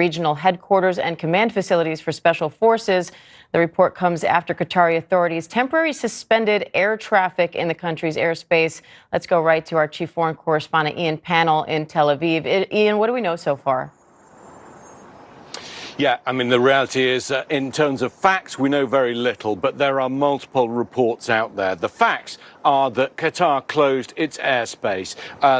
regional headquarters and command facilities for special forces. The report comes after Qatari authorities temporarily suspended air traffic in the country's airspace. Let's go right to our chief foreign correspondent, Ian Pannell in Tel Aviv. Ian, what do we know so far? Yeah, I mean, the reality is, in terms of facts, we know very little, but there are multiple reports out there. The facts are that Qatar closed its airspace.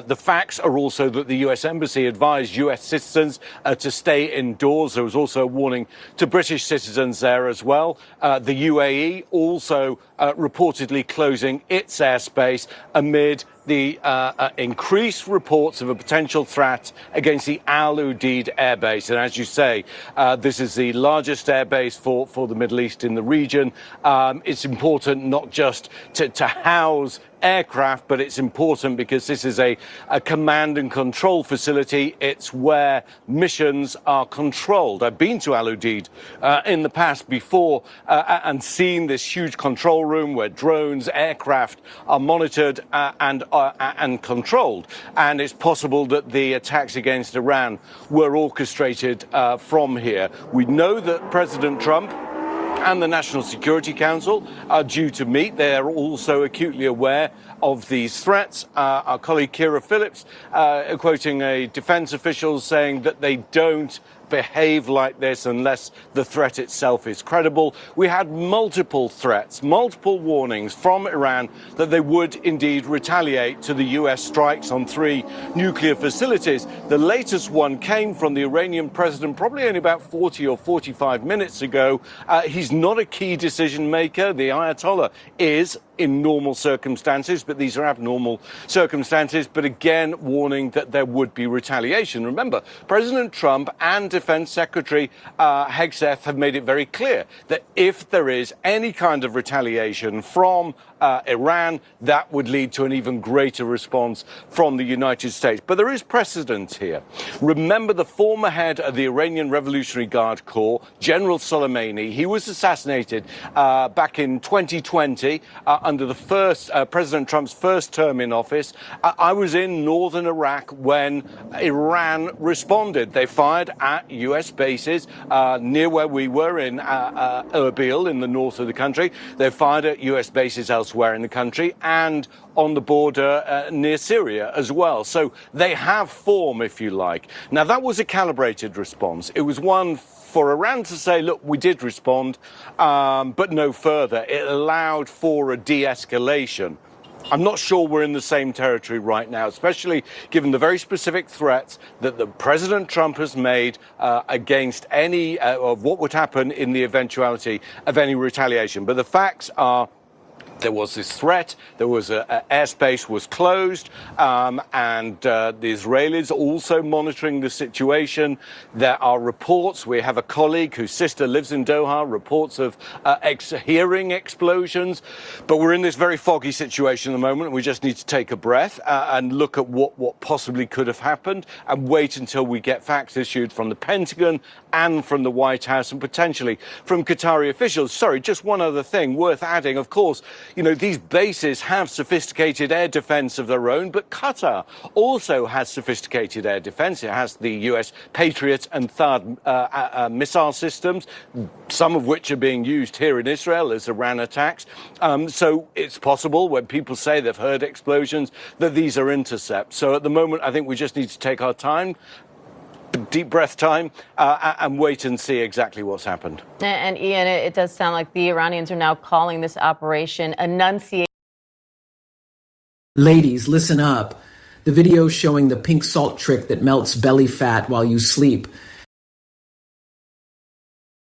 The facts are also that the U.S. Embassy advised U.S. citizens to stay indoors. There was also a warning to British citizens there as well. The UAE also reportedly closing its airspace amid the increased reports of a potential threat against the Al Udeid airbase. And as you say, this is the largest airbase for the Middle East in the region. It's important not just to house aircraft, but it's important because this is a command and control facility. It's where missions are controlled. I've been to Al Udeid in the past before and seen this huge control room where drones, aircraft are monitored and controlled. And it's possible that the attacks against Iran were orchestrated from here. We know that President Trump and the National Security Council are due to meet. They are also acutely aware of these threats. Our colleague Kira Phillips quoting a defense official saying that they don't behave like this unless the threat itself is credible. We had multiple threats, multiple warnings from Iran that they would indeed retaliate to the US strikes on 3 nuclear facilities. The latest one came from the Iranian president probably only about 40 or 45 minutes ago. He's not a key decision maker. The Ayatollah is in normal circumstances, but these are abnormal circumstances. But again, warning that there would be retaliation. Remember, President Trump and Defense Secretary Hegseth have made it very clear that if there is any kind of retaliation from Iran, that would lead to an even greater response from the United States. But there is precedent here. Remember the former head of the Iranian Revolutionary Guard Corps, General Soleimani. He was assassinated back in 2020 under the first President Trump's first term in office. I was in northern Iraq when Iran responded. They fired at U.S. bases near where we were in Erbil in the north of the country. They fired at U.S. bases elsewhere in the country and on the border near Syria as well. So they have form, if you like. Now, that was a calibrated response. It was one for Iran to say, look, we did respond, but no further. It allowed for a de-escalation. I'm not sure we're in the same territory right now, especially given the very specific threats that the President Trump has made against any of what would happen in the eventuality of any retaliation. But the facts are, there was this threat, there was airspace was closed, and the Israelis also monitoring the situation. There are reports, we have a colleague whose sister lives in Doha, reports of hearing explosions, but we're in this very foggy situation at the moment, and we just need to take a breath and look at what possibly could have happened and wait until we get facts issued from the Pentagon and from the White House and potentially from Qatari officials. Sorry, just one other thing worth adding, of course. You know, these bases have sophisticated air defense of their own, but Qatar also has sophisticated air defense. It has the US Patriot and THAAD missile systems, some of which are being used here in Israel as Iran attacks. So it's possible when people say they've heard explosions that these are intercepts. So at the moment, I think we just need to take our time, deep breath time, and wait and see exactly what's happened. And Ian, it does sound like the Iranians are now calling this operation Enunciate. Ladies, listen up. The video showing the pink salt trick that melts belly fat while you sleep